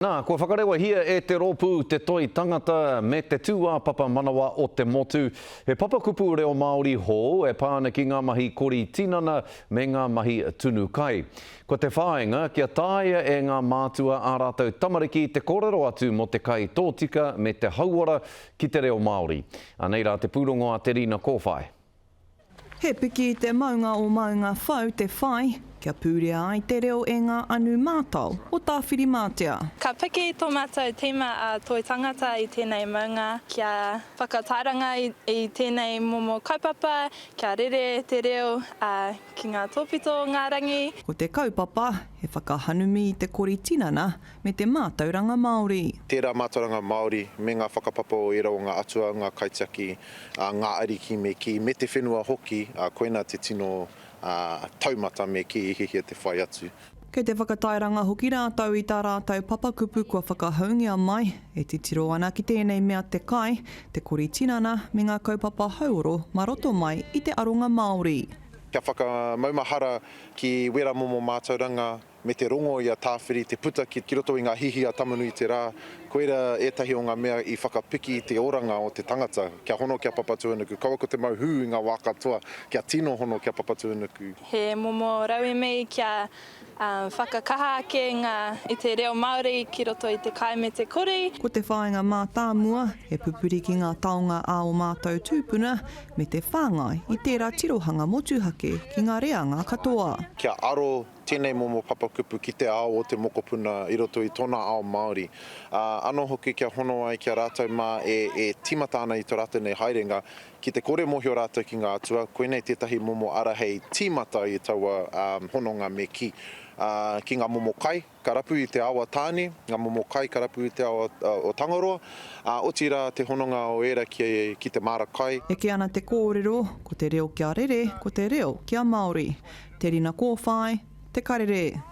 Nā, kua whakarewa hia e te rōpū te toi tangata me te tūā papa manawa o te motu. He papakupu reo Māori hō e pāna ki ngā mahi kori tinana me ngā mahi tunu kai. Ko te whāenga kia tāia e ngā mātua ā rātou tamariki te kōrero atu mo te kai tōtika me te hauora ki te reo Māori. Anei rā te pūrongo a te rina kōwhai. He piki te maunga o maunga whau te whai, kia pūrea ai te reo e ngā anu mātau o tāwhiri mātea. Ka piki tō mātou tīma a toi tangata i tēnei maunga, kia whakatairanga i tēnei momo kaupapa, kia rere te reo ki ngā tōpito ngā rangi. Ko te kaupapa, he whakahanumi i te kori tinana me te mātauranga Māori. Tērā mātauranga Māori me ngā whakapapa o ira o ngā atua, ngā kaitiaki, ngā ariki me ki, me te whenua hoki, koina te tino taumata me ki i hihia te whai atu. Kei te whakatairanga hoki rātau i tā rātau papakupu kua whakahaungia mai, e titiro ana ki tēnei mea te kai, te kori tinana me ngā kaupapa hauoro maroto mai i te aronga Māori. Kia whakamaumahara ki wera momo mātauranga me te rongo i a tāwhiri, te puta ki roto i ngā hihi a tamanu i te rā. Koera etahi o ngā mea i whakapiki i te oranga o te tangata, kia hono kia papatuanuku. Kaua ko te mauhū i ngā wā katoa, kia tino hono kia papatuanuku. He momo raui mei kia whakakaha ake i te reo Māori ki roto i te kai me te kori. Ko te whāinga mā tāmua, he pupuri ki ngā taonga a o mātou tūpuna me te whāngai i tērā tirohanga motuhake ki ngā reanga katoa. Kia aro tēnei momo papakupu ki te ao o te mokopuna i roto i tōna ao Māori. Anō hoki kia hono ai kia rātou mā e timata ana i tō rātou nei haerenga ki te kore mohio rātou ki ngā atua, koenei tētahi momo ara hei timata i taua hononga me ki. Ki ngā momo kai, ka rapu i te awa tāne, ngā momo kai ka rapu i te awa o Tangaroa, o tira te hononga o era ki te Mara kai. Eke ana te kōrero, ko te reo kia rere, ko te reo kia Māori. Te rina kōwhai, te karere.